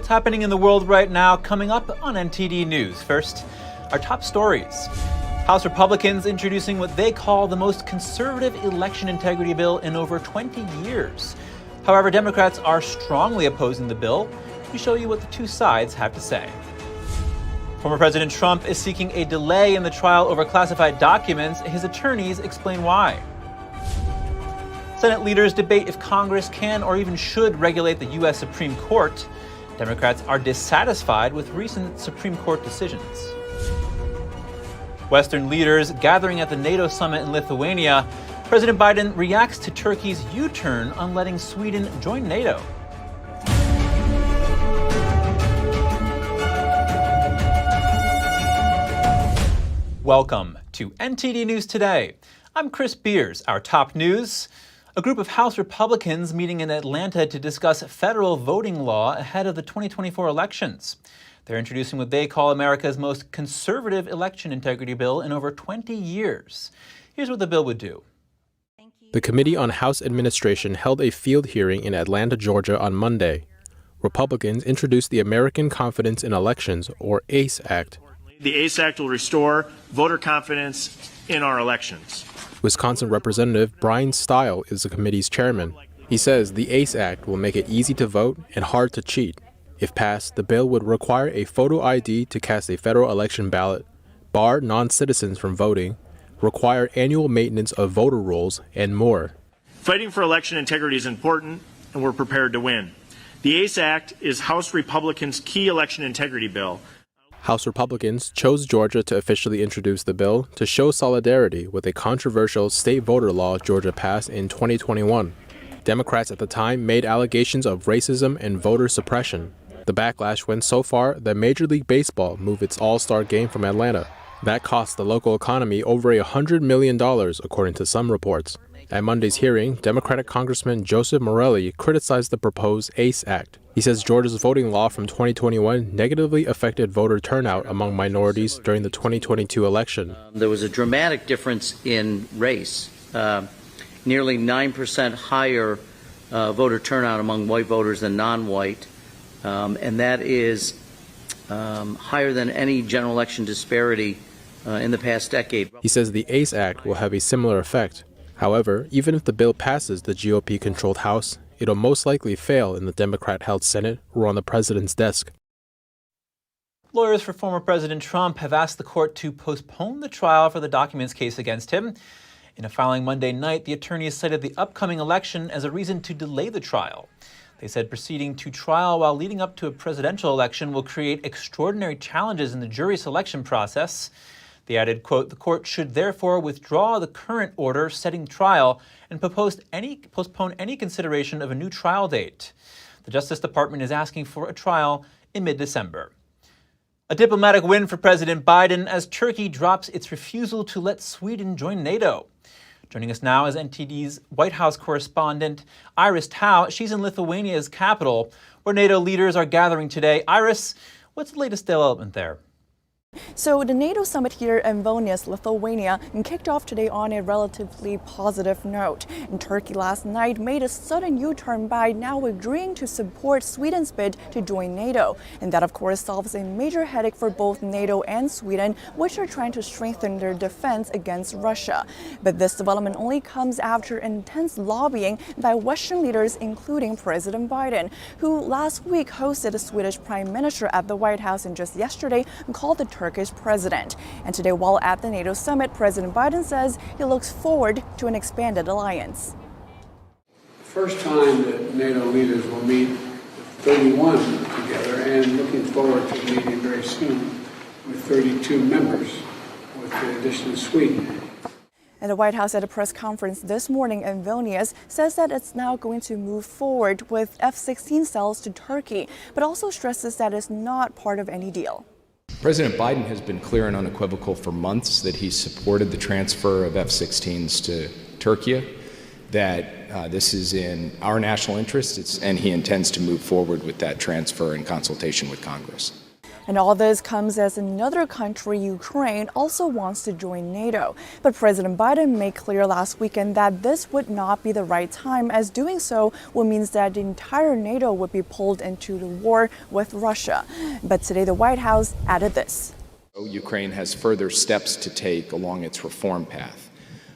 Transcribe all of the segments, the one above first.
What's happening in the world right now coming up on NTD News. First, our top stories. House Republicans introducing what they call the most conservative election integrity bill in over 20 years. However, Democrats are strongly opposing the bill. We show you what the two sides have to say. Former President Trump is seeking a delay in the trial over classified documents. His attorneys explain why. Senate leaders debate if Congress can or even should regulate the U.S. Supreme Court. Democrats are dissatisfied with recent Supreme Court decisions. Western leaders gathering at the NATO summit in Lithuania. President Biden reacts to Turkey's U-turn on letting Sweden join NATO. Welcome to NTD News Today. I'm Chris Beers. Our top news: a group of House Republicans meeting in Atlanta to discuss federal voting law ahead of the 2024 elections. They're introducing what they call America's most conservative election integrity bill in over 20 years. Here's what the bill would do. The Committee on House Administration held a field hearing in Atlanta, Georgia on Monday. Republicans introduced the American Confidence in Elections, or ACE Act. The ACE Act will restore voter confidence in our elections. Wisconsin Representative Brian Stile is the committee's chairman. He says the ACE Act will make it easy to vote and hard to cheat. If passed, the bill would require a photo ID to cast a federal election ballot, bar non-citizens from voting, require annual maintenance of voter rolls, and more. Fighting for election integrity is important, and we're prepared to win. The ACE Act is House Republicans' key election integrity bill. House Republicans chose Georgia to officially introduce the bill to show solidarity with a controversial state voter law Georgia passed in 2021. Democrats at the time made allegations of racism and voter suppression. The backlash went so far that Major League Baseball moved its All-Star game from Atlanta. That cost the local economy over $100 million, according to some reports. At Monday's hearing, Democratic Congressman Joseph Morelli criticized the proposed ACE Act. He says Georgia's voting law from 2021 negatively affected voter turnout among minorities during the 2022 election. There was a dramatic difference in race, nearly 9% higher voter turnout among white voters than non-white, and that is higher than any general election disparity in the past decade. He says the ACE Act will have a similar effect. However, even if the bill passes the GOP-controlled House, it'll most likely fail in the Democrat-held Senate or on the president's desk. Lawyers for former President Trump have asked the court to postpone the trial for the documents case against him. In a filing Monday night, the attorneys cited the upcoming election as a reason to delay the trial. They said proceeding to trial while leading up to a presidential election will create extraordinary challenges in the jury selection process. They added, quote, "The court should therefore withdraw the current order setting trial and postpone any consideration of a new trial date." The Justice Department is asking for a trial in mid-December. A diplomatic win for President Biden as Turkey drops its refusal to let Sweden join NATO. Joining us now is NTD's White House correspondent, Iris Tao. She's in Lithuania's capital, where NATO leaders are gathering today. Iris, what's the latest development there? So the NATO summit here in Vilnius, Lithuania, kicked off today on a relatively positive note. And Turkey last night made a sudden U-turn by now agreeing to support Sweden's bid to join NATO. And that, of course, solves a major headache for both NATO and Sweden, which are trying to strengthen their defense against Russia. But this development only comes after intense lobbying by Western leaders, including President Biden, who last week hosted the Swedish Prime Minister at the White House and just yesterday called the Turkish president. And today, while at the NATO summit, President Biden says he looks forward to an expanded alliance. First time that NATO leaders will meet 31 together, and looking forward to meeting very soon with 32 members, with the addition of Sweden. And the White House at a press conference this morning in Vilnius says that it's now going to move forward with F-16 sales to Turkey, but also stresses that it's not part of any deal. President Biden has been clear and unequivocal for months that he supported the transfer of F-16s to Turkey, that this is in our national interests, and he intends to move forward with that transfer in consultation with Congress. And all this comes as another country, Ukraine, also wants to join NATO. But President Biden made clear last weekend that this would not be the right time, as doing so would mean that the entire NATO would be pulled into the war with Russia. But today the White House added this. Ukraine has further steps to take along its reform path,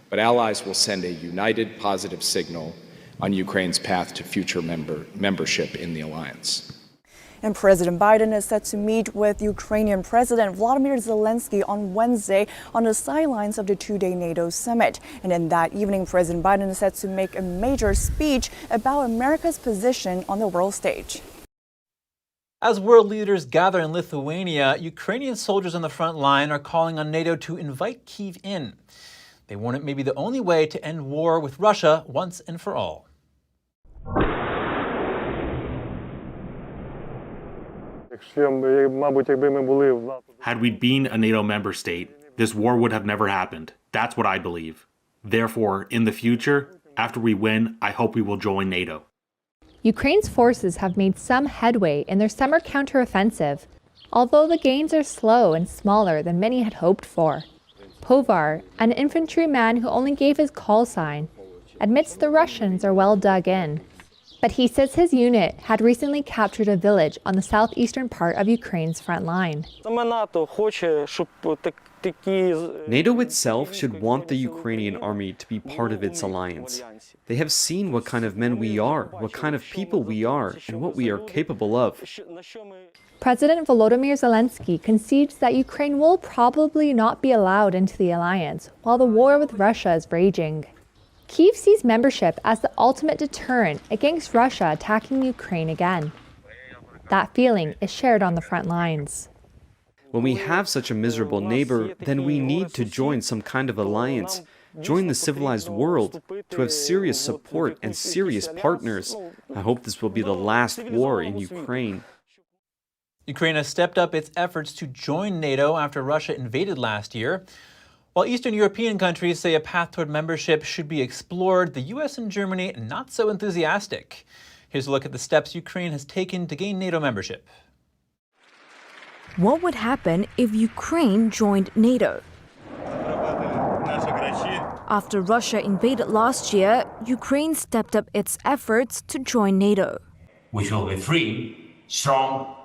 but allies will send a united positive signal on Ukraine's path to future membership in the alliance. And President Biden is set to meet with Ukrainian President Volodymyr Zelensky on Wednesday on the sidelines of the two-day NATO summit. And in that evening, President Biden is set to make a major speech about America's position on the world stage. As world leaders gather in Lithuania, Ukrainian soldiers on the front line are calling on NATO to invite Kyiv in. They warn it may be the only way to end war with Russia once and for all. Had we been a NATO member state, this war would have never happened. That's what I believe. Therefore, in the future, after we win, I hope we will join NATO. Ukraine's forces have made some headway in their summer counteroffensive, although the gains are slow and smaller than many had hoped for. Povar, an infantryman who only gave his call sign, admits the Russians are well dug in. But he says his unit had recently captured a village on the southeastern part of Ukraine's front line. NATO itself should want the Ukrainian army to be part of its alliance. They have seen what kind of men we are, what kind of people we are, and what we are capable of. President Volodymyr Zelensky concedes that Ukraine will probably not be allowed into the alliance while the war with Russia is raging. Kyiv sees membership as the ultimate deterrent against Russia attacking Ukraine again. That feeling is shared on the front lines. When we have such a miserable neighbor, then we need to join some kind of alliance, join the civilized world, to have serious support and serious partners. I hope this will be the last war in Ukraine. Ukraine has stepped up its efforts to join NATO after Russia invaded last year. While Eastern European countries say a path toward membership should be explored, the US and Germany not so enthusiastic. Here's a look at the steps Ukraine has taken to gain NATO membership. What would happen if Ukraine joined NATO? After Russia invaded last year, Ukraine stepped up its efforts to join NATO. We shall be free, strong,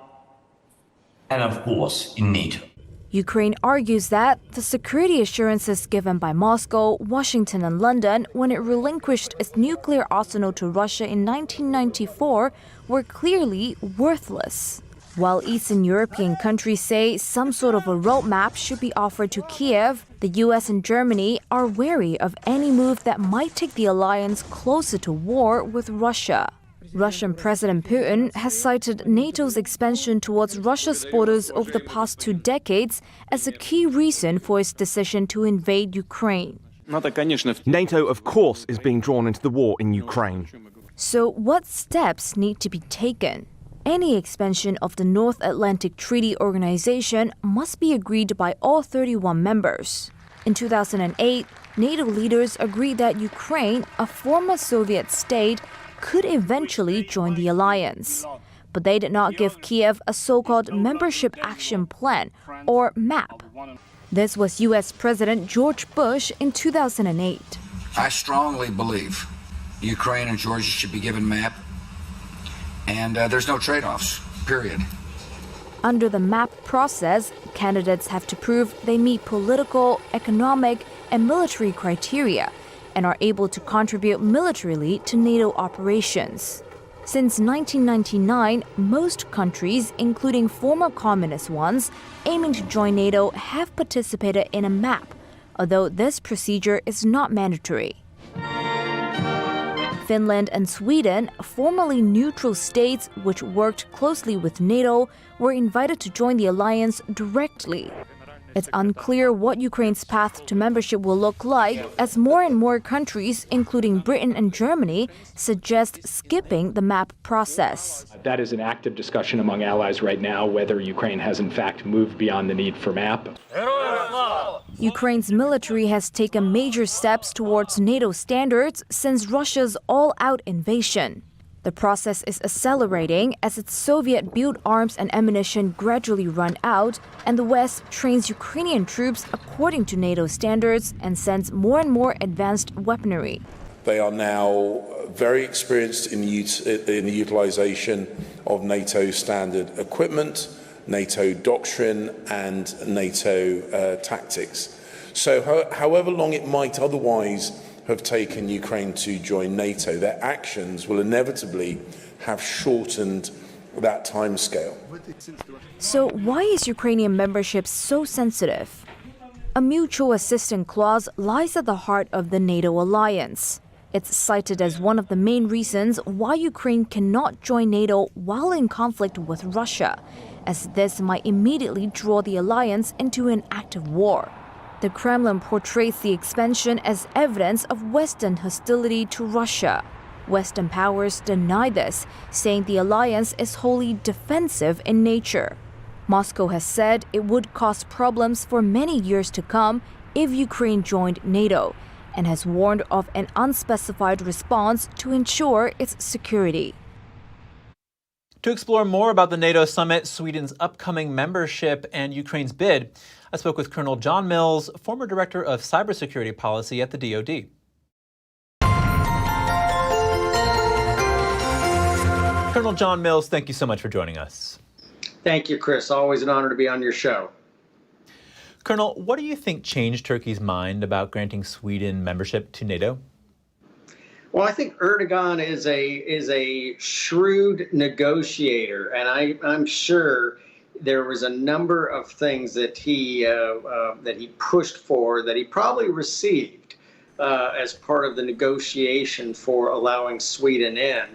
and of course in NATO. Ukraine argues that the security assurances given by Moscow, Washington, and London when it relinquished its nuclear arsenal to Russia in 1994 were clearly worthless. While Eastern European countries say some sort of a roadmap should be offered to Kiev, the US and Germany are wary of any move that might take the alliance closer to war with Russia. Russian President Putin has cited NATO's expansion towards Russia's borders over the past 2 decades as a key reason for its decision to invade Ukraine. NATO, of course, is being drawn into the war in Ukraine. So what steps need to be taken? Any expansion of the North Atlantic Treaty Organization must be agreed by all 31 members. In 2008, NATO leaders agreed that Ukraine, a former Soviet state, could eventually join the alliance. But they did not give Kiev a so-called Membership Action Plan, or MAP. This was U.S. President George Bush in 2008. I strongly believe Ukraine and Georgia should be given MAP, and there's no trade-offs, period. Under the MAP process, candidates have to prove they meet political, economic, and military criteria, and are able to contribute militarily to NATO operations. Since 1999, most countries, including former communist ones, aiming to join NATO have participated in a MAP, although this procedure is not mandatory. Finland and Sweden, formerly neutral states which worked closely with NATO, were invited to join the alliance directly. It's unclear what Ukraine's path to membership will look like, as more and more countries, including Britain and Germany, suggest skipping the MAP process. That is an active discussion among allies right now, whether Ukraine has in fact moved beyond the need for MAP. Ukraine's military has taken major steps towards NATO standards since Russia's all-out invasion. The process is accelerating as its Soviet-built arms and ammunition gradually run out, and the West trains Ukrainian troops according to NATO standards and sends more and more advanced weaponry. They are now very experienced in the utilization of NATO standard equipment, NATO doctrine, and NATO tactics. So however long it might otherwise have taken Ukraine to join NATO, their actions will inevitably have shortened that timescale. So why is Ukrainian membership so sensitive? A mutual assistance clause lies at the heart of the NATO alliance. It's cited as one of the main reasons why Ukraine cannot join NATO while in conflict with Russia, as this might immediately draw the alliance into an active war. The Kremlin portrays the expansion as evidence of Western hostility to Russia. Western powers deny this, saying the alliance is wholly defensive in nature. Moscow has said it would cause problems for many years to come if Ukraine joined NATO, and has warned of an unspecified response to ensure its security. To explore more about the NATO summit, Sweden's upcoming membership, and Ukraine's bid, I spoke with Colonel John Mills, former director of cybersecurity policy at the DoD. Colonel John Mills, thank you so much for joining us. Thank you, Chris. Always an honor to be on your show. Colonel, what do you think changed Turkey's mind about granting Sweden membership to NATO? Well, I think Erdogan is a shrewd negotiator, and I'm sure there was a number of things that he pushed for that he probably received as part of the negotiation for allowing Sweden in.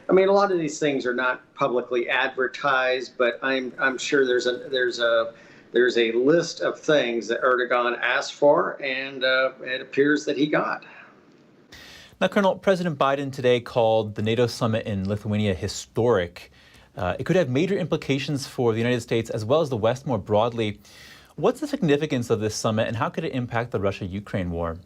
I mean, a lot of these things are not publicly advertised, but I'm sure there's a list of things that Erdogan asked for, and it appears that he got. Now, Colonel, President Biden today called the NATO summit in Lithuania historic. It could have major implications for the United States as well as the West more broadly. What's the significance of this summit, and how could it impact the Russia-Ukraine war?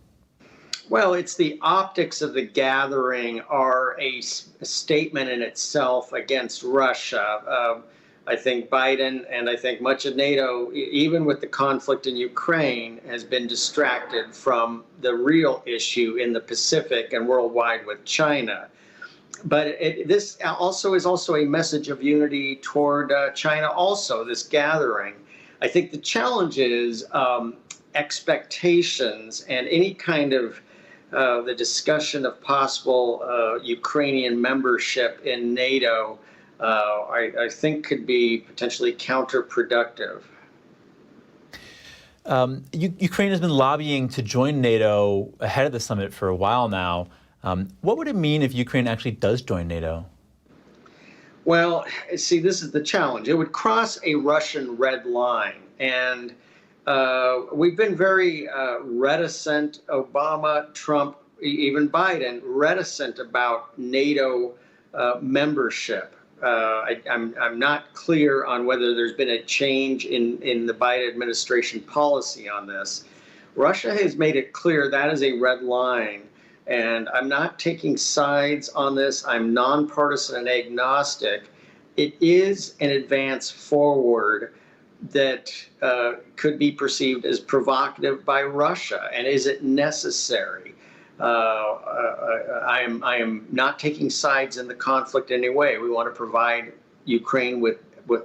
Well, it's the optics of the gathering are a statement in itself against Russia. I think Biden and I think much of NATO, even with the conflict in Ukraine, has been distracted from the real issue in the Pacific and worldwide with China. But this also is a message of unity toward China also, this gathering. I think the challenge is expectations and any kind of the discussion of possible Ukrainian membership in NATO I think could be potentially counterproductive. Ukraine has been lobbying to join NATO ahead of the summit for a while now. What would it mean if Ukraine actually does join NATO? Well, see, this is the challenge. It would cross a Russian red line. And we've been very reticent, Obama, Trump, even Biden, reticent about NATO membership. I'm not clear on whether there's been a change in the Biden administration policy on this. Russia has made it clear that is a red line, and I'm not taking sides on this. I'm nonpartisan and agnostic. It is an advance forward that could be perceived as provocative by Russia, and is it necessary? I am not taking sides in the conflict in any way. We want to provide Ukraine with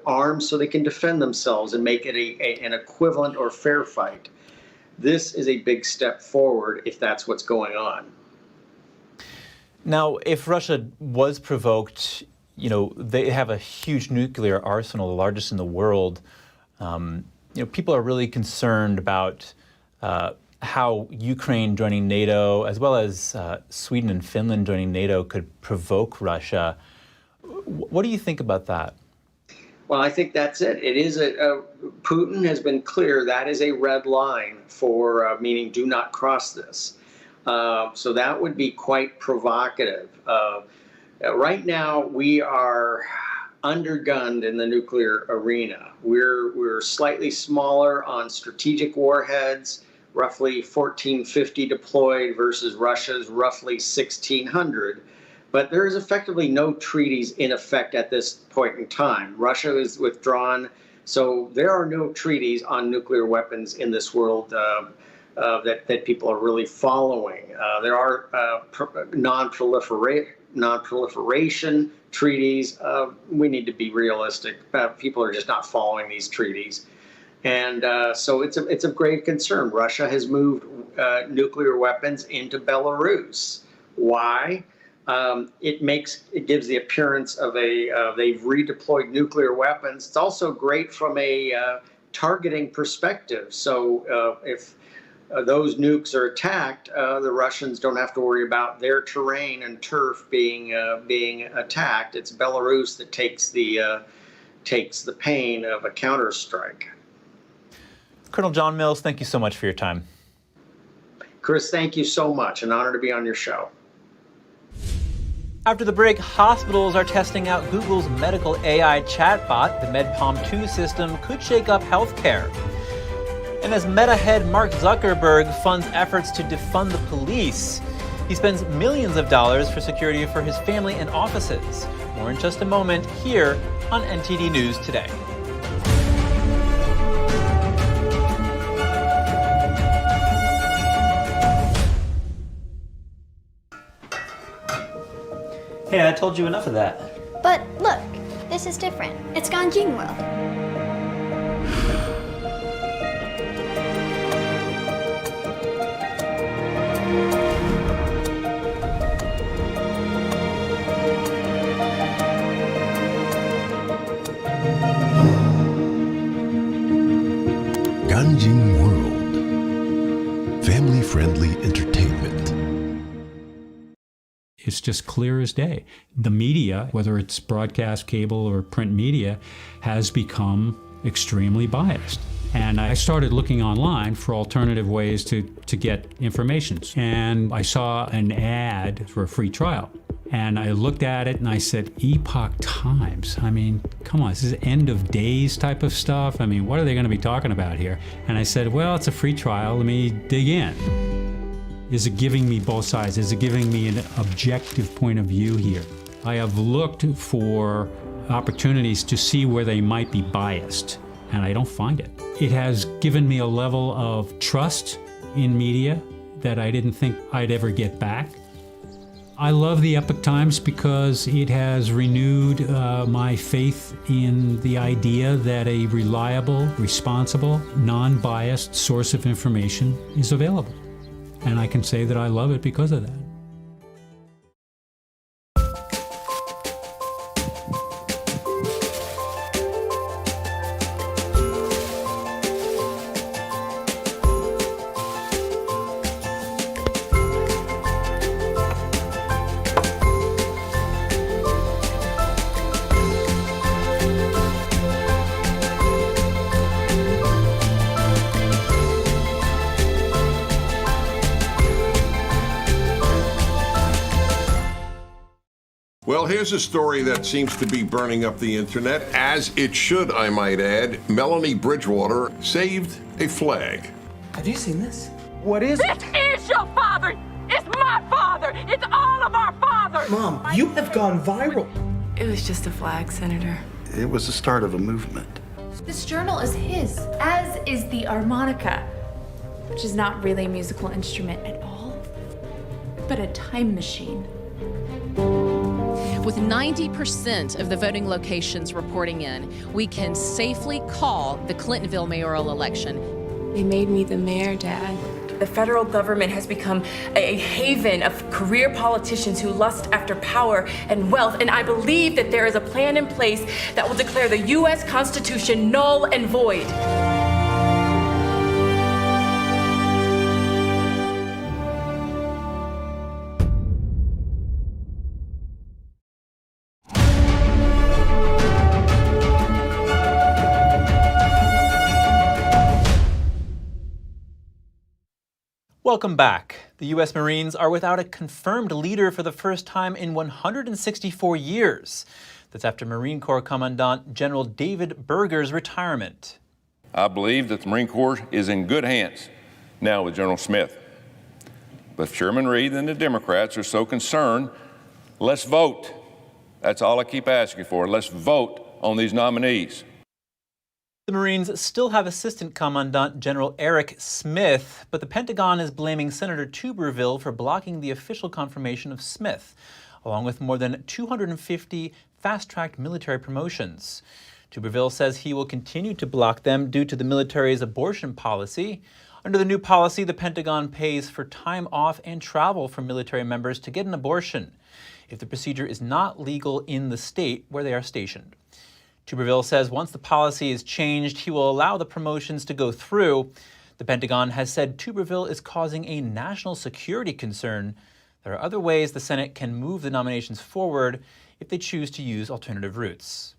arms so they can defend themselves and make it an equivalent or fair fight. This is a big step forward if that's what's going on. Now, if Russia was provoked, they have a huge nuclear arsenal, the largest in the world. People are really concerned about how Ukraine joining NATO, as well as Sweden and Finland joining NATO, could provoke Russia. What do you think about that? Well, I think that's it. It is Putin has been clear that is a red line for meaning do not cross this. So that would be quite provocative. Right now, we are undergunned in the nuclear arena. We're slightly smaller on strategic warheads, roughly 1,450 deployed versus Russia's roughly 1,600. But there is effectively no treaties in effect at this point in time. Russia is withdrawn, so there are no treaties on nuclear weapons in this world that people are really following. There are non-proliferation treaties. We need to be realistic. People are just not following these treaties. And so it's a grave concern. Russia has moved nuclear weapons into Belarus. Why? It gives the appearance of they've redeployed nuclear weapons. It's also great from a targeting perspective. So if those nukes are attacked, the Russians don't have to worry about their terrain and turf being attacked. It's Belarus that takes the pain of a counterstrike. Colonel John Mills, thank you so much for your time. Chris, thank you so much. An honor to be on your show. After the break, hospitals are testing out Google's medical AI chatbot. The MedPalm 2 system could shake up healthcare. And as Meta head Mark Zuckerberg funds efforts to defund the police, he spends millions of dollars for security for his family and offices. More in just a moment here on NTD News Today. Hey, I told you enough of that. But look, this is different. It's Ganjin World. Ganjin World. Family-friendly entertainment. It's just clear as day. The media, whether it's broadcast, cable, or print media, has become extremely biased. And I started looking online for alternative ways to get information. And I saw an ad for a free trial. And I looked at it and I said, Epoch Times. I mean, come on, this is end of days type of stuff. I mean, what are they going to be talking about here? And I said, well, it's a free trial. Let me dig in. Is it giving me both sides? Is it giving me an objective point of view here? I have looked for opportunities to see where they might be biased, and I don't find it. It has given me a level of trust in media that I didn't think I'd ever get back. I love the Epoch Times because it has renewed my faith in the idea that a reliable, responsible, non-biased source of information is available. And I can say that I love it because of that. Well, here's a story that seems to be burning up the internet, as it should, I might add. Melanie Bridgewater saved a flag. Have you seen this? What is it? This is your father! It's my father! It's all of our fathers! Mom, you have gone viral. It was just a flag, Senator. It was the start of a movement. This journal is his, as is the harmonica, which is not really a musical instrument at all, but a time machine. With 90% of the voting locations reporting in, we can safely call the Clintonville mayoral election. They made me the mayor, Dad. The federal government has become a haven of career politicians who lust after power and wealth, and I believe that there is a plan in place that will declare the U.S. Constitution null and void. Welcome back. The U.S. Marines are without a confirmed leader for the first time in 164 years. That's after Marine Corps Commandant General David Berger's retirement. I believe that the Marine Corps is in good hands now with General Smith. But Chairman Reed and the Democrats are so concerned Let's vote. That's all I keep asking for. Let's vote on these nominees. The Marines still have Assistant Commandant General Eric Smith, but the Pentagon is blaming Senator Tuberville for blocking the official confirmation of Smith, along with more than 250 fast-tracked military promotions. Tuberville says he will continue to block them due to the military's abortion policy. Under the new policy, the Pentagon pays for time off and travel for military members to get an abortion if the procedure is not legal in the state where they are stationed. Tuberville says once the policy is changed, he will allow the promotions to go through. The Pentagon has said Tuberville is causing a national security concern. There are other ways the Senate can move the nominations forward if they choose to use alternative routes.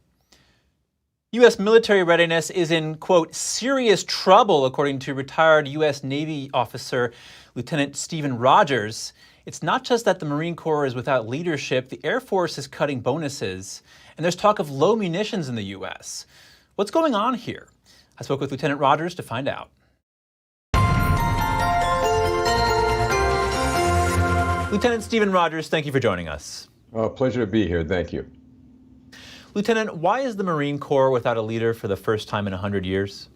U.S. military readiness is in, quote, serious trouble, according to retired U.S. Navy officer Lieutenant Stephen Rogers. It's not just that the Marine Corps is without leadership, the Air Force is cutting bonuses, and there's talk of low munitions in the U.S. What's going on here? I spoke with Lieutenant Rogers to find out. Lieutenant Stephen Rogers, thank you for joining us. Pleasure to be here. Thank you. Lieutenant, why is the Marine Corps without a leader for the first time in 100 years?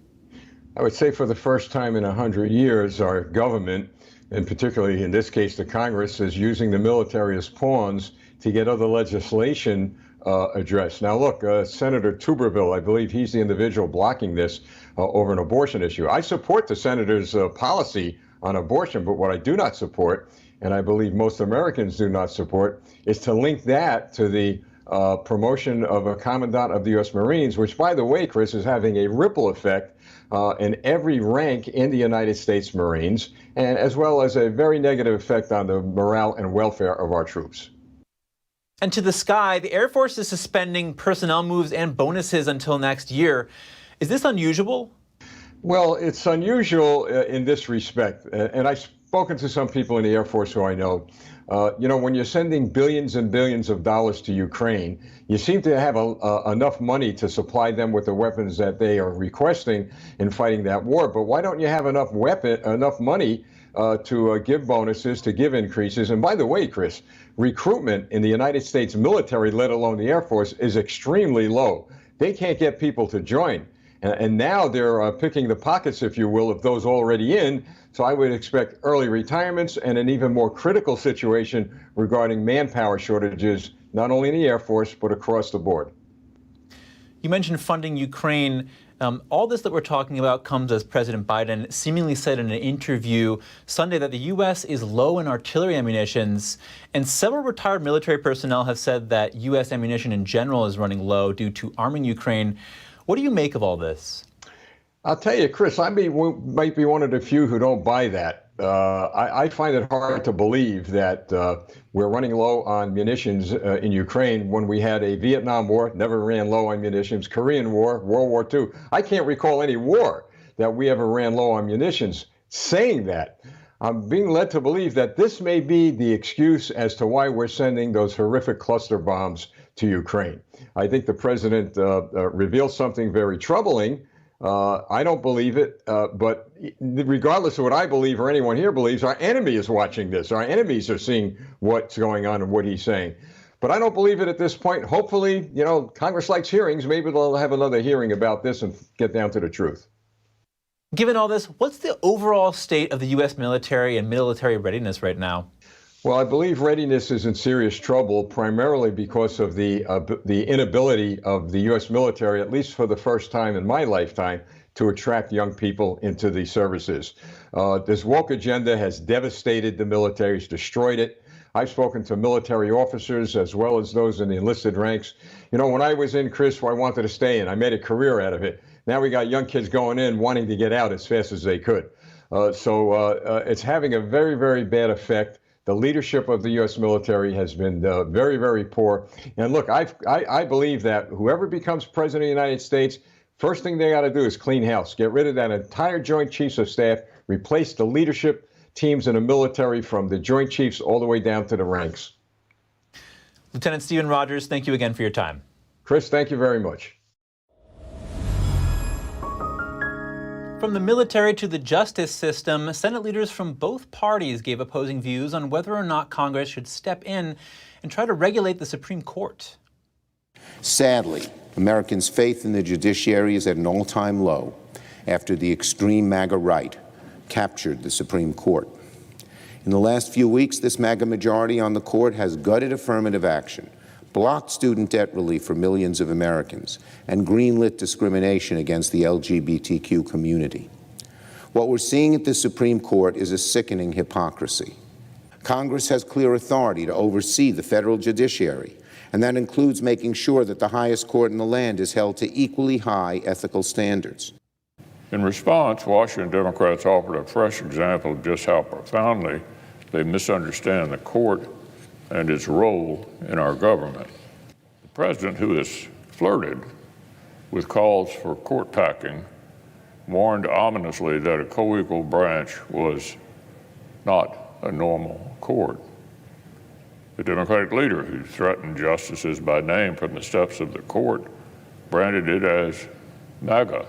I would say for the first time in 100 years, our government, and particularly in this case the Congress, is using the military as pawns to get other legislation addressed. Now look, Senator Tuberville, I believe he's the individual blocking this over an abortion issue. I support the senator's policy on abortion, but what I do not support, and I believe most Americans do not support, is to link that to the promotion of a commandant of the U.S. Marines, which, by the way, Chris, is having a ripple effect in every rank in the United States Marines, and as well as a very negative effect on the morale and welfare of our troops. And to the sky, the Air Force is suspending personnel moves and bonuses until next year. Is this unusual? Well, it's unusual in this respect, and I've spoken to some people in the Air Force who I know. When you're sending billions and billions of dollars to Ukraine, you seem to have enough money to supply them with the weapons that they are requesting in fighting that war. But why don't you have enough money to give bonuses, to give increases? And by the way, Chris, recruitment in the United States military, let alone the Air Force, is extremely low. They can't get people to join. And now they're picking the pockets, if you will, of those already in. So I would expect early retirements and an even more critical situation regarding manpower shortages, not only in the Air Force, but across the board. You mentioned funding Ukraine. All this that we're talking about comes as President Biden seemingly said in an interview Sunday that the U.S. is low in artillery ammunitions. And several retired military personnel have said that U.S. ammunition in general is running low due to arming Ukraine. What do you make of all this? I'll tell you, Chris, I might be one of the few who don't buy that. I find it hard to believe that we're running low on munitions in Ukraine when we had a Vietnam War, never ran low on munitions, Korean War, World War II. I can't recall any war that we ever ran low on munitions. Saying that, I'm being led to believe that this may be the excuse as to why we're sending those horrific cluster bombs to Ukraine. I think the president revealed something very troubling. I don't believe it, but regardless of what I believe or anyone here believes, our enemy is watching this. Our enemies are seeing what's going on and what he's saying. But I don't believe it at this point. Hopefully, Congress likes hearings. Maybe they'll have another hearing about this and get down to the truth. Given all this, what's the overall state of the U.S. military and military readiness right now? Well, I believe readiness is in serious trouble, primarily because of the inability of the U.S. military, at least for the first time in my lifetime, to attract young people into the services. This woke agenda has devastated the military, has destroyed it. I've spoken to military officers as well as those in the enlisted ranks. When I was in, Chris, I wanted to stay in. I made a career out of it. Now we got young kids going in wanting to get out as fast as they could. So it's having a very, very bad effect. The leadership of the U.S. military has been very, very poor. And look, I believe that whoever becomes president of the United States, first thing they got to do is clean house, get rid of that entire Joint Chiefs of Staff, replace the leadership teams in the military from the Joint Chiefs all the way down to the ranks. Lieutenant Stephen Rogers, thank you again for your time. Chris, thank you very much. From the military to the justice system, Senate leaders from both parties gave opposing views on whether or not Congress should step in and try to regulate the Supreme Court. Sadly, Americans' faith in the judiciary is at an all-time low after the extreme MAGA right captured the Supreme Court. In the last few weeks, this MAGA majority on the court has gutted affirmative action, blocked student debt relief for millions of Americans, and greenlit discrimination against the LGBTQ community. What we're seeing at the Supreme Court is a sickening hypocrisy. Congress has clear authority to oversee the federal judiciary, and that includes making sure that the highest court in the land is held to equally high ethical standards. In response, Washington Democrats offered a fresh example of just how profoundly they misunderstand the court and its role in our government. The president, who has flirted with calls for court packing, warned ominously that a co-equal branch was not a normal court. The Democratic leader, who threatened justices by name from the steps of the court, branded it as MAGA.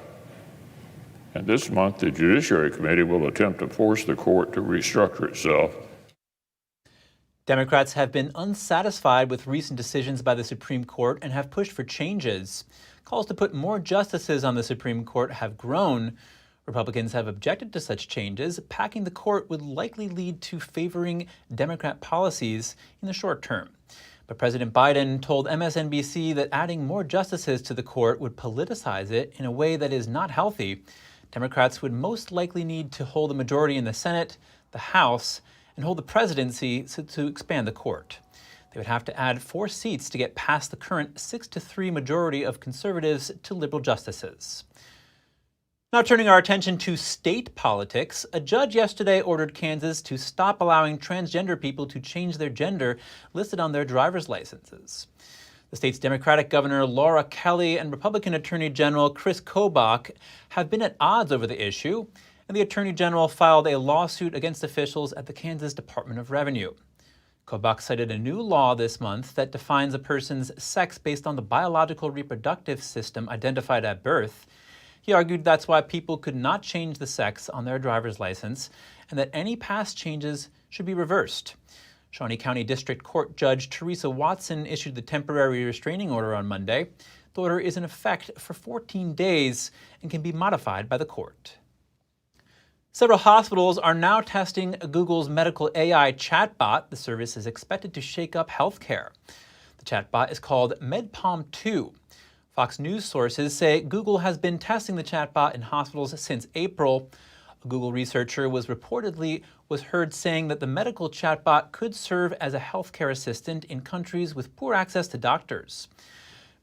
And this month, the Judiciary Committee will attempt to force the court to restructure itself. Democrats have been unsatisfied with recent decisions by the Supreme Court and have pushed for changes. Calls to put more justices on the Supreme Court have grown. Republicans have objected to such changes. Packing the court would likely lead to favoring Democrat policies in the short term. But President Biden told MSNBC that adding more justices to the court would politicize it in a way that is not healthy. Democrats would most likely need to hold a majority in the Senate, the House, and hold the presidency to expand the court. They would have to add 4 seats to get past the current 6-3 majority of conservatives to liberal justices. Now turning our attention to state politics, a judge yesterday ordered Kansas to stop allowing transgender people to change their gender listed on their driver's licenses. The state's Democratic Governor Laura Kelly and Republican Attorney General Chris Kobach have been at odds over the issue, and the Attorney General filed a lawsuit against officials at the Kansas Department of Revenue. Kobach cited a new law this month that defines a person's sex based on the biological reproductive system identified at birth. He argued that's why people could not change the sex on their driver's license and that any past changes should be reversed. Shawnee County District Court Judge Teresa Watson issued the temporary restraining order on Monday. The order is in effect for 14 days and can be modified by the court. Several hospitals are now testing Google's medical AI chatbot. The service is expected to shake up healthcare. The chatbot is called MedPalm 2. Fox News sources say Google has been testing the chatbot in hospitals since April. A Google researcher was heard saying that the medical chatbot could serve as a healthcare assistant in countries with poor access to doctors.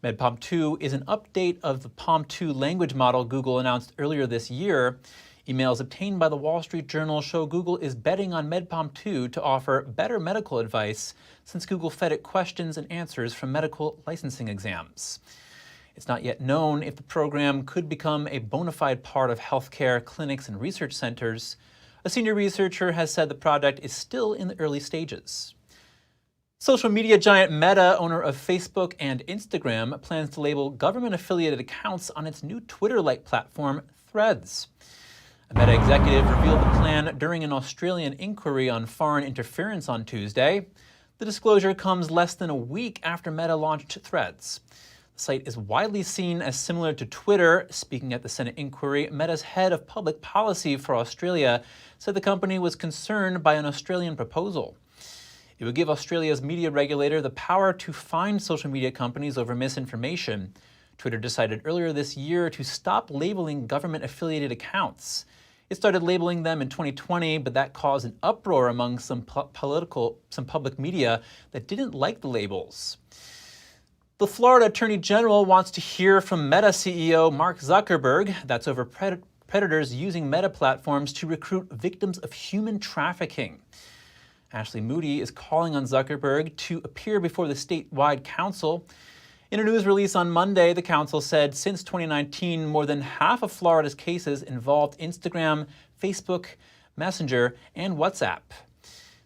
MedPalm 2 is an update of the Palm 2 language model Google announced earlier this year. Emails obtained by the Wall Street Journal show Google is betting on MedPalm 2 to offer better medical advice since Google fed it questions and answers from medical licensing exams. It's not yet known if the program could become a bona fide part of healthcare clinics and research centers. A senior researcher has said the project is still in the early stages. Social media giant Meta, owner of Facebook and Instagram, plans to label government-affiliated accounts on its new Twitter-like platform, Threads. A Meta executive revealed the plan during an Australian inquiry on foreign interference on Tuesday. The disclosure comes less than a week after Meta launched Threads. The site is widely seen as similar to Twitter. Speaking at the Senate inquiry, Meta's head of public policy for Australia said the company was concerned by an Australian proposal. It would give Australia's media regulator the power to fine social media companies over misinformation. Twitter decided earlier this year to stop labeling government-affiliated accounts. It started labeling them in 2020, but that caused an uproar among some public media that didn't like the labels. The Florida Attorney General wants to hear from Meta CEO Mark Zuckerberg. That's over predators using Meta platforms to recruit victims of human trafficking. Ashley Moody is calling on Zuckerberg to appear before the statewide council. In a news release on Monday, the council said since 2019, more than half of Florida's cases involved Instagram, Facebook, Messenger, and WhatsApp.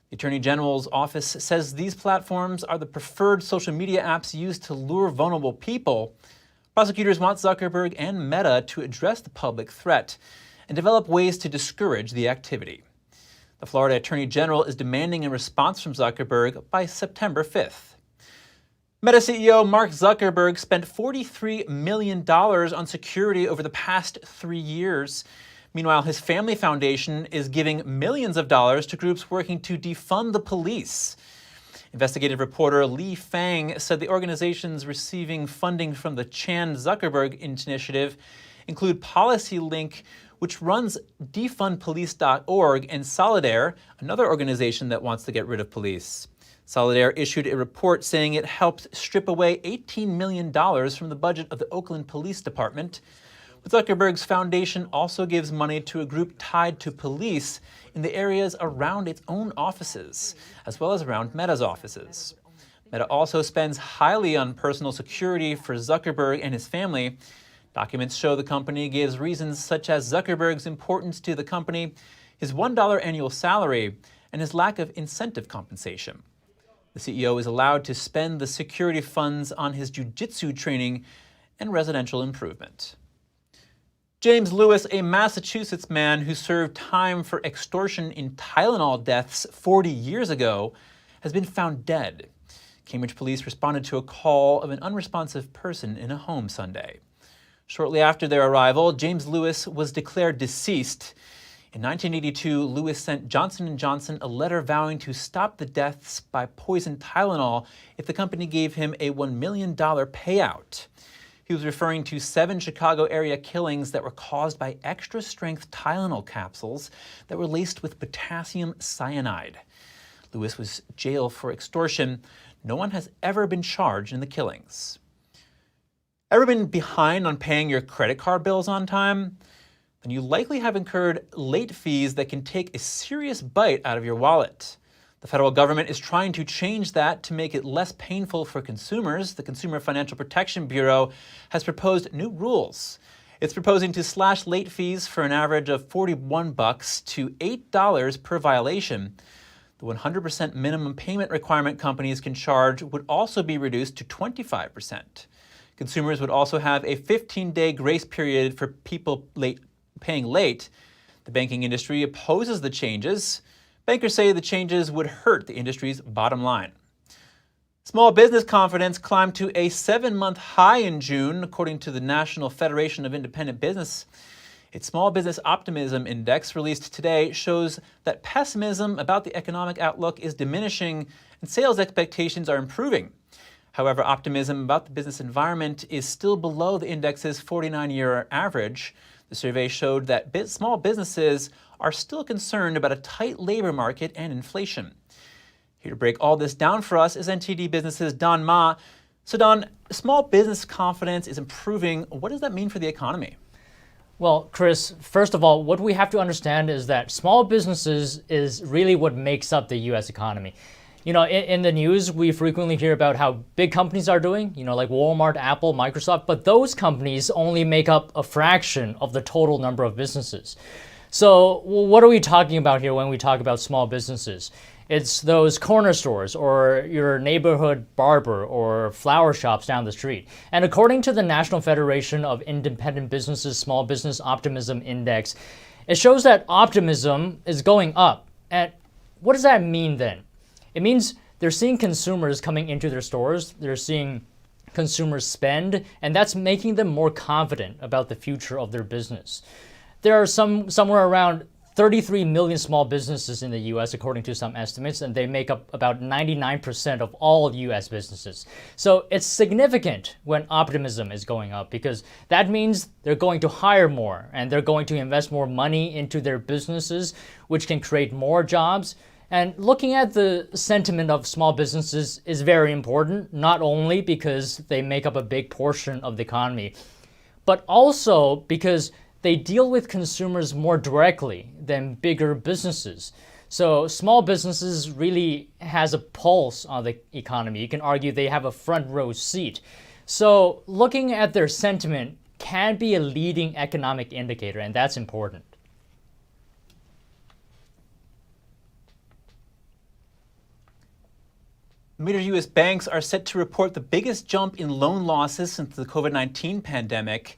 The Attorney General's office says these platforms are the preferred social media apps used to lure vulnerable people. Prosecutors want Zuckerberg and Meta to address the public threat. and develop ways to discourage the activity. The Florida Attorney General is demanding a response from Zuckerberg by September 5th. Meta CEO Mark Zuckerberg spent $43 million on security over the past 3 years. Meanwhile, his family foundation is giving millions of dollars to groups working to defund the police. Investigative reporter Lee Fang said the organizations receiving funding from the Chan Zuckerberg initiative include Policy Link, which runs defundpolice.org, and Solidaire, another organization that wants to get rid of police. Solidaire issued a report saying it helped strip away $18 million from the budget of the Oakland Police Department. But Zuckerberg's foundation also gives money to a group tied to police in the areas around its own offices, as well as around Meta's offices. Meta also spends highly on personal security for Zuckerberg and his family. Documents show the company gives reasons such as Zuckerberg's importance to the company, his $1 annual salary, and his lack of incentive compensation. The CEO is allowed to spend the security funds on his jiu-jitsu training and residential improvement. James Lewis, a Massachusetts man who served time for extortion in Tylenol deaths 40 years ago, has been found dead. Cambridge police responded to a call of an unresponsive person in a home Sunday. Shortly after their arrival, James Lewis was declared deceased. In 1982, Lewis sent Johnson & Johnson a letter vowing to stop the deaths by poisoned Tylenol if the company gave him a $1 million payout. He was referring to 7 Chicago area killings that were caused by extra-strength Tylenol capsules that were laced with potassium cyanide. Lewis was jailed for extortion. No one has ever been charged in the killings. Ever been behind on paying your credit card bills on time? Then you likely have incurred late fees that can take a serious bite out of your wallet. The federal government is trying to change that to make it less painful for consumers. The Consumer Financial Protection Bureau has proposed new rules. It's proposing to slash late fees for an average of $41 to $8 per violation. The 100% minimum payment requirement companies can charge would also be reduced to 25%. Consumers would also have a 15-day grace period for people paying late. The banking industry opposes the changes. Bankers say the changes would hurt the industry's bottom line. Small business confidence climbed to a 7-month high in June, according to the National Federation of Independent Business. Its Small Business Optimism Index, released today, shows that pessimism about the economic outlook is diminishing and sales expectations are improving. However, optimism about the business environment is still below the index's 49-year average. The survey showed that small businesses are still concerned about a tight labor market and inflation. Here to break all this down for us is NTD Business's Don Ma. So Don, small business confidence is improving. What does that mean for the economy? Well, Chris, first of all, what we have to understand is that small businesses is really what makes up the U.S. economy. You know, in the news, we frequently hear about how big companies are doing, like Walmart, Apple, Microsoft, but those companies only make up a fraction of the total number of businesses. So what are we talking about here when we talk about small businesses? It's those corner stores or your neighborhood barber or flower shops down the street. And according to the National Federation of Independent Businesses Small Business Optimism Index, it shows that optimism is going up. And what does that mean then? It means they're seeing consumers coming into their stores, they're seeing consumers spend, and that's making them more confident about the future of their business. There are somewhere around 33 million small businesses in the U.S., according to some estimates, and they make up about 99% of all U.S. businesses. So it's significant when optimism is going up because that means they're going to hire more and they're going to invest more money into their businesses, which can create more jobs. And looking at the sentiment of small businesses is very important, not only because they make up a big portion of the economy, but also because they deal with consumers more directly than bigger businesses. So small businesses really has a pulse on the economy. You can argue they have a front row seat. So looking at their sentiment can be a leading economic indicator, and that's important. Major U.S. banks are set to report the biggest jump in loan losses since the COVID-19 pandemic.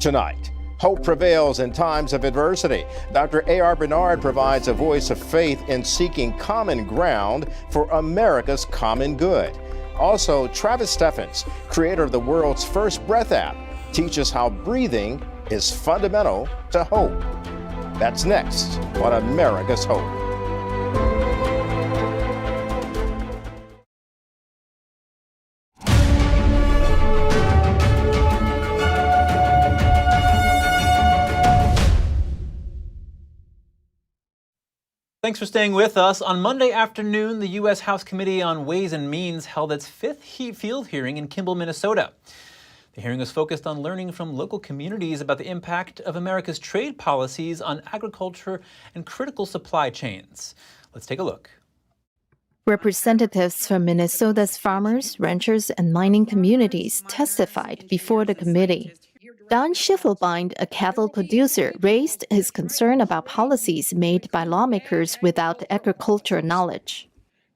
Tonight, hope prevails in times of adversity. Dr. A.R. Bernard provides a voice of faith in seeking common ground for America's common good. Also, Travis Steffens, creator of the world's first breath app, teaches how breathing is fundamental to hope. That's next on America's Hope. Thanks for staying with us. On Monday afternoon, the U.S. House Committee on Ways and Means held its fifth field hearing in Kimball, Minnesota. The hearing was focused on learning from local communities about the impact of America's trade policies on agriculture and critical supply chains. Let's take a look. Representatives from Minnesota's farmers, ranchers, and mining communities testified before the committee. Don Schiffelbein, a cattle producer, raised his concern about policies made by lawmakers without agriculture knowledge.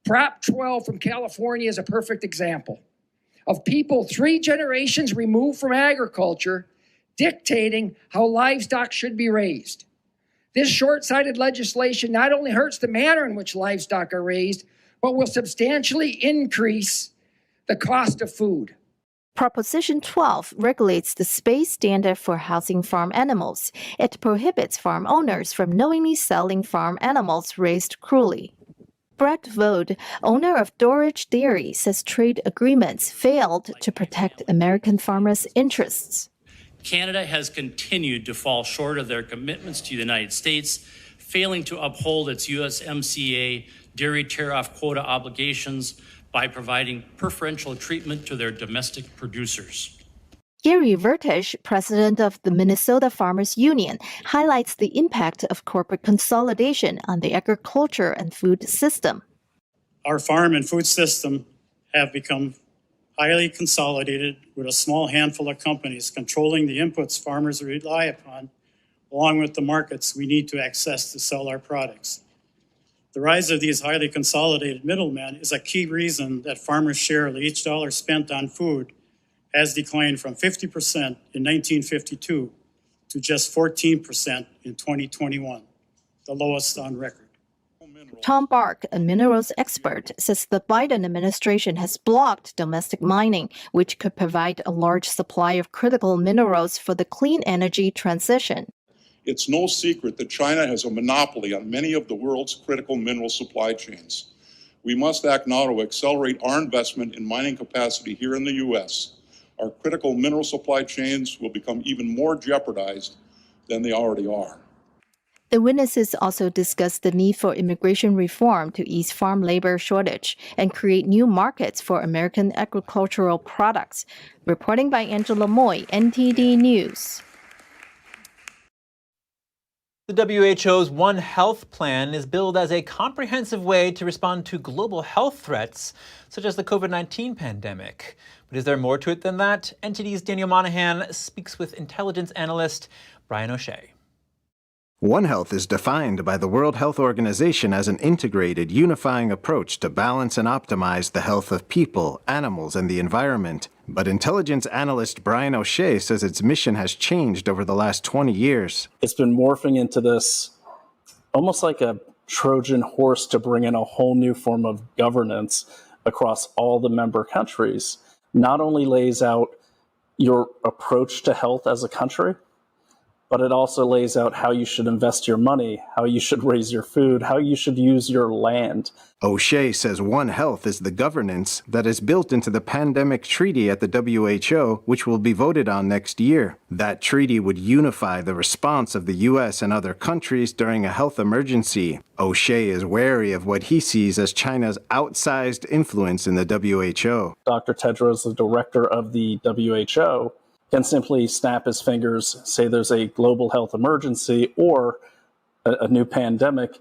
Prop 12 from California is a perfect example of people 3 generations removed from agriculture dictating how livestock should be raised. This short-sighted legislation not only hurts the manner in which livestock are raised, but will substantially increase the cost of food. Proposition 12 regulates the space standard for housing farm animals. It prohibits farm owners from knowingly selling farm animals raised cruelly. Brett Vode, owner of Dorridge Dairy, says trade agreements failed to protect American farmers' interests. Canada has continued to fall short of their commitments to the United States, failing to uphold its USMCA dairy tariff quota obligations by providing preferential treatment to their domestic producers. Gary Vertish, president of the Minnesota Farmers Union, highlights the impact of corporate consolidation on the agriculture and food system. Our farm and food system have become highly consolidated with a small handful of companies controlling the inputs farmers rely upon, along with the markets we need to access to sell our products. The rise of these highly consolidated middlemen is a key reason that farmers' share of each dollar spent on food has declined from 50% in 1952 to just 14% in 2021, the lowest on record. Tom Bark, a minerals expert, says the Biden administration has blocked domestic mining, which could provide a large supply of critical minerals for the clean energy transition. It's no secret that China has a monopoly on many of the world's critical mineral supply chains. We must act now to accelerate our investment in mining capacity here in the U.S. Our critical mineral supply chains will become even more jeopardized than they already are. The witnesses also discussed the need for immigration reform to ease farm labor shortage and create new markets for American agricultural products. Reporting by Angela Moy, NTD News. The WHO's One Health plan is billed as a comprehensive way to respond to global health threats, such as the COVID-19 pandemic. But is there more to it than that? NTD's Daniel Monahan speaks with intelligence analyst Brian O'Shea. One Health is defined by the World Health Organization as an integrated, unifying approach to balance and optimize the health of people, animals, and the environment. But intelligence analyst Brian O'Shea says its mission has changed over the last 20 years. It's been morphing into this almost like a Trojan horse to bring in a whole new form of governance across all the member countries. Not only lays out your approach to health as a country, but it also lays out how you should invest your money, how you should raise your food, how you should use your land. O'Shea says One Health is the governance that is built into the pandemic treaty at the WHO, which will be voted on next year. That treaty would unify the response of the U.S. and other countries during a health emergency. O'Shea is wary of what he sees as China's outsized influence in the WHO. Dr. Tedros, the director of the WHO, can simply snap his fingers, say there's a global health emergency or a new pandemic,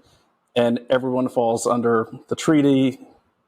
and everyone falls under the treaty,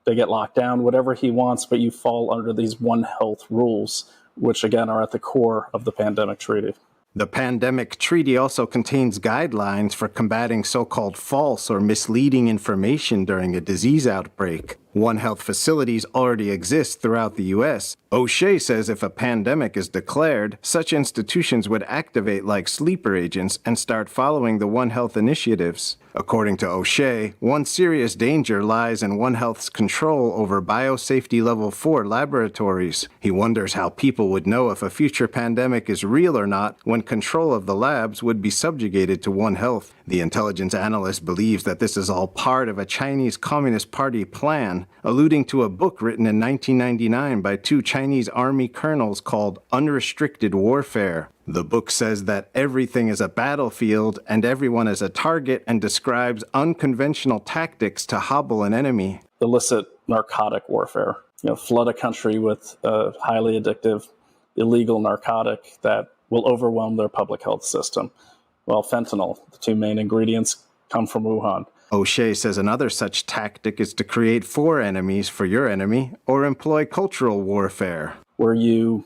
they get locked down, whatever he wants, but you fall under these One Health rules, which again are at the core of the pandemic treaty. The pandemic treaty also contains guidelines for combating so-called false or misleading information during a disease outbreak. One Health facilities already exist throughout the U.S. O'Shea says if a pandemic is declared, such institutions would activate like sleeper agents and start following the One Health initiatives. According to O'Shea, one serious danger lies in One Health's control over biosafety level 4 laboratories. He wonders how people would know if a future pandemic is real or not when control of the labs would be subjugated to One Health. The intelligence analyst believes that this is all part of a Chinese Communist Party plan, alluding to a book written in 1999 by two Chinese army colonels called Unrestricted Warfare. The book says that everything is a battlefield and everyone is a target and describes unconventional tactics to hobble an enemy. Illicit narcotic warfare. Flood a country with a highly addictive, illegal narcotic that will overwhelm their public health system. Well, fentanyl, the two main ingredients, come from Wuhan. O'Shea says another such tactic is to create 4 enemies for your enemy or employ cultural warfare, where you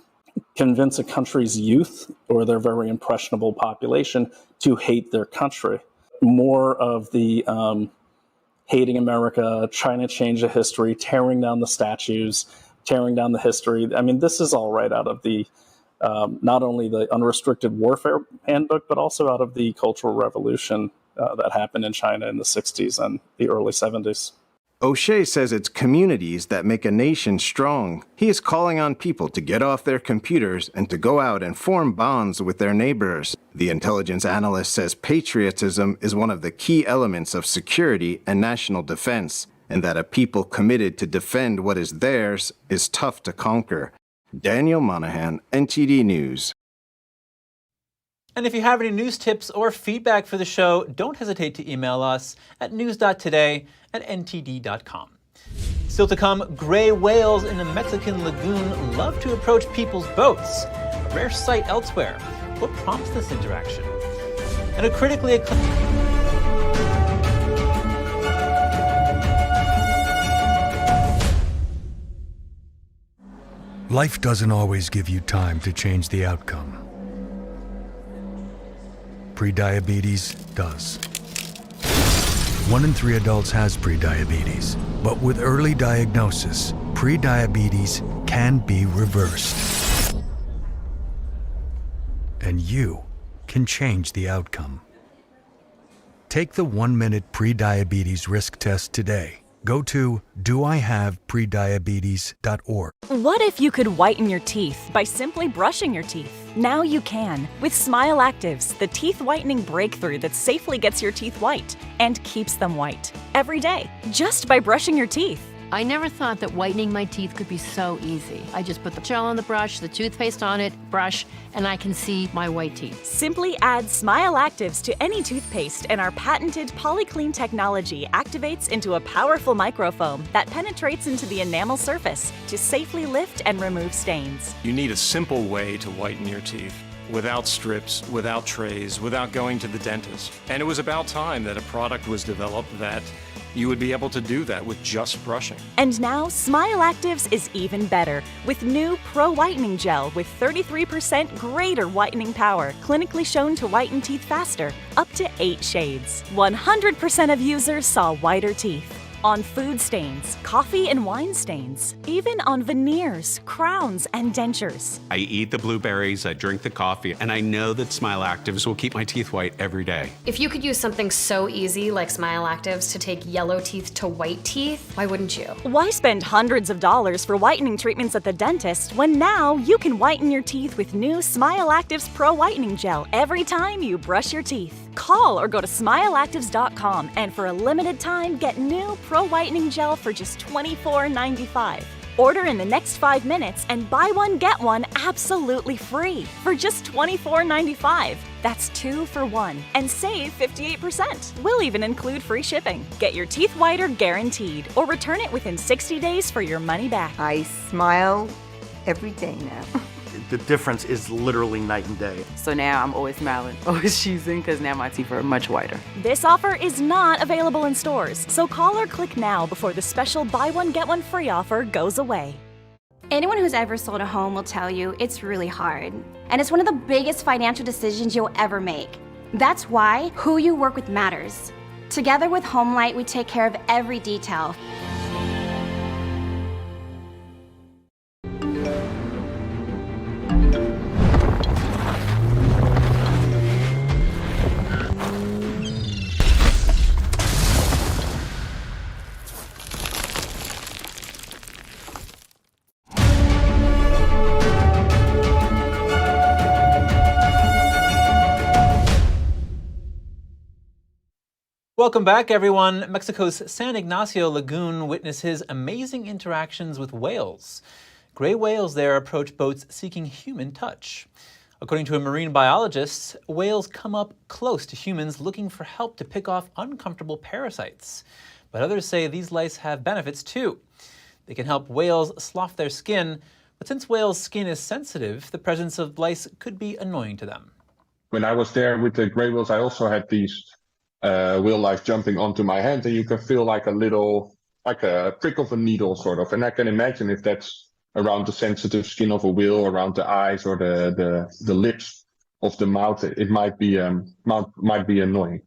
convince a country's youth or their very impressionable population to hate their country. More of the hating America, trying to change the history, tearing down the statues, tearing down the history. I mean, this is all right out of the not only the Unrestricted Warfare Handbook, but also out of the Cultural Revolution that happened in China in the 60s and the early 70s. O'Shea says it's communities that make a nation strong. He is calling on people to get off their computers and to go out and form bonds with their neighbors. The intelligence analyst says patriotism is one of the key elements of security and national defense, and that a people committed to defend what is theirs is tough to conquer. Daniel Monahan, NTD News. And if you have any news tips or feedback for the show, don't hesitate to email us at news.today@ntd.com. Still to come, gray whales in a Mexican lagoon love to approach people's boats. A rare sight elsewhere. What prompts this interaction? And a critically acclaimed... Life doesn't always give you time to change the outcome. Prediabetes does. 1 in 3 adults has prediabetes, but with early diagnosis, prediabetes can be reversed. And you can change the outcome. Take the 1-minute prediabetes risk test today. Go to doihaveprediabetes.org. What if you could whiten your teeth by simply brushing your teeth? Now you can with Smile Actives, the teeth whitening breakthrough that safely gets your teeth white and keeps them white every day, just by brushing your teeth. I never thought that whitening my teeth could be so easy. I just put the gel on the brush, the toothpaste on it, brush, and I can see my white teeth. Simply add Smile Actives to any toothpaste and our patented PolyClean technology activates into a powerful microfoam that penetrates into the enamel surface to safely lift and remove stains. You need a simple way to whiten your teeth. Without strips, without trays, without going to the dentist. And it was about time that a product was developed that you would be able to do that with just brushing. And now, Smile Actives is even better with new Pro Whitening Gel with 33% greater whitening power, clinically shown to whiten teeth faster, up to 8 shades. 100% of users saw whiter teeth. On food stains, coffee and wine stains, even on veneers, crowns, and dentures. I eat the blueberries, I drink the coffee, and I know that Smile Actives will keep my teeth white every day. If you could use something so easy like Smile Actives to take yellow teeth to white teeth, why wouldn't you? Why spend hundreds of dollars for whitening treatments at the dentist when now you can whiten your teeth with new Smile Actives Pro Whitening Gel every time you brush your teeth? Call or go to smileactives.com and for a limited time get new Pro Whitening Gel for just $24.95. Order in the next 5 minutes and buy one get one absolutely free for just $24.95. That's 2 for 1 and save 58%. We'll even include free shipping. Get your teeth whiter guaranteed or return it within 60 days for your money back. I smile every day now. The difference is literally night and day. So now I'm always smiling, always choosing, because now my teeth are much whiter. This offer is not available in stores, so call or click now before the special buy one get one free offer goes away. Anyone who's ever sold a home will tell you it's really hard. And it's one of the biggest financial decisions you'll ever make. That's why who you work with matters. Together with HomeLight, we take care of every detail. Welcome back, everyone. Mexico's San Ignacio Lagoon witnesses amazing interactions with whales. Gray whales there approach boats seeking human touch. According to a marine biologist, whales come up close to humans looking for help to pick off uncomfortable parasites. But others say these lice have benefits too. They can help whales slough their skin, but since whales' skin is sensitive, the presence of lice could be annoying to them. When I was there with the gray whales, I also had these whale lice jumping onto my hand, and you can feel like a prick of a needle, sort of. And I can imagine if that's around the sensitive skin of a whale, around the eyes or the lips of the mouth, it might be annoying.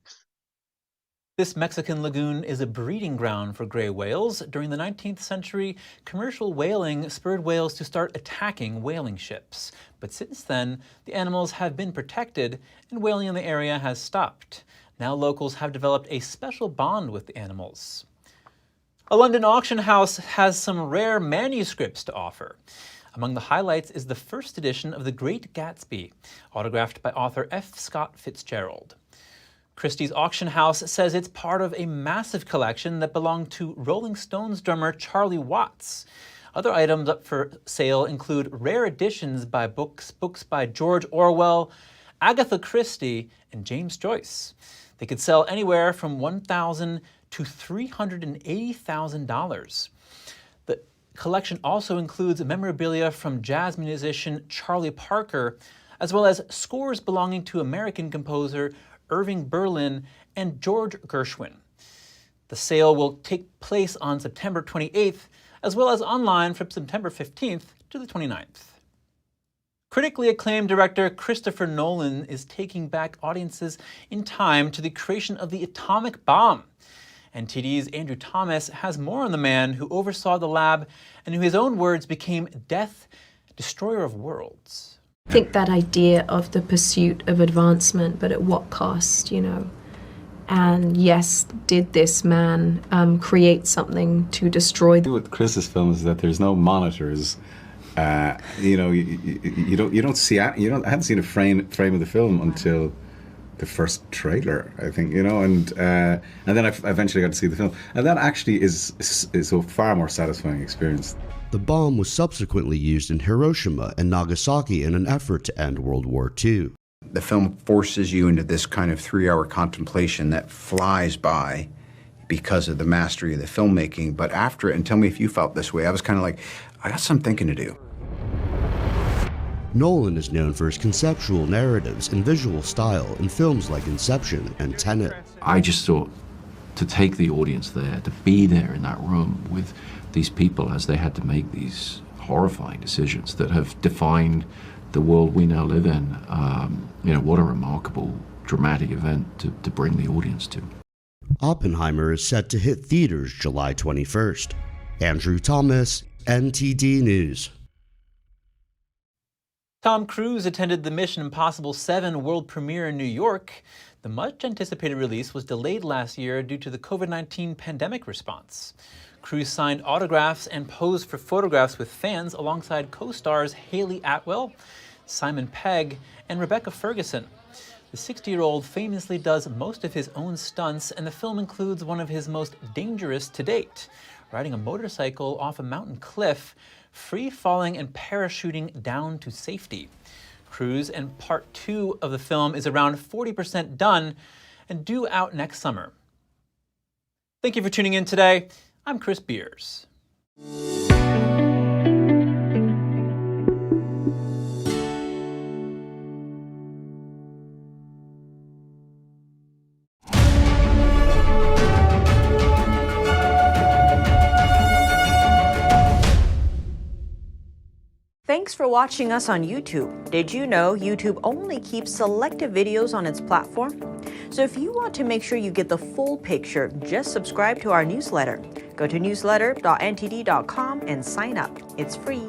This Mexican lagoon is a breeding ground for gray whales. During the 19th century, commercial whaling spurred whales to start attacking whaling ships. But since then, the animals have been protected and whaling in the area has stopped. Now locals have developed a special bond with the animals. A London auction house has some rare manuscripts to offer. Among the highlights is the first edition of The Great Gatsby, autographed by author F. Scott Fitzgerald. Christie's auction house says it's part of a massive collection that belonged to Rolling Stones drummer Charlie Watts. Other items up for sale include rare editions by books by George Orwell, Agatha Christie, and James Joyce. They could sell anywhere from $1,000 to $380,000. The collection also includes memorabilia from jazz musician Charlie Parker, as well as scores belonging to American composer Irving Berlin and George Gershwin. The sale will take place on September 28th, as well as online from September 15th to the 29th. Critically acclaimed director Christopher Nolan is taking back audiences in time to the creation of the atomic bomb. NTD's Andrew Thomas has more on the man who oversaw the lab and in his own words became Death, Destroyer of Worlds. I think that idea of the pursuit of advancement, but at what cost, And yes, did this man create something to destroy? With Chris's film is that there's no monitors. You don't see. I hadn't seen a frame of the film until the first trailer, I think. And then I eventually got to see the film, and that actually is a far more satisfying experience. The bomb was subsequently used in Hiroshima and Nagasaki in an effort to end World War II. The film forces you into this kind of 3-hour contemplation that flies by because of the mastery of the filmmaking. But after it, and tell me if you felt this way, I was kind of like, I got some thinking to do. Nolan is known for his conceptual narratives and visual style in films like Inception and Tenet. I just thought to take the audience there, to be there in that room with these people as they had to make these horrifying decisions that have defined the world we now live in. What a remarkable, dramatic event to bring the audience to. Oppenheimer is set to hit theaters July 21st. Andrew Thomas, NTD News. Tom Cruise attended the Mission Impossible 7 world premiere in New York. The much-anticipated release was delayed last year due to the COVID-19 pandemic response. Cruise signed autographs and posed for photographs with fans alongside co-stars Haley Atwell, Simon Pegg, and Rebecca Ferguson. The 60-year-old famously does most of his own stunts, and the film includes one of his most dangerous to date, riding a motorcycle off a mountain cliff, free-falling and parachuting down to safety. Cruise and part 2 of the film is around 40% done and due out next summer. Thank you for tuning in today. I'm Chris Beers. Thanks for watching us on YouTube. Did you know YouTube only keeps selective videos on its platform? So if you want to make sure you get the full picture, just subscribe to our newsletter. Go to newsletter.ntd.com and sign up. It's free.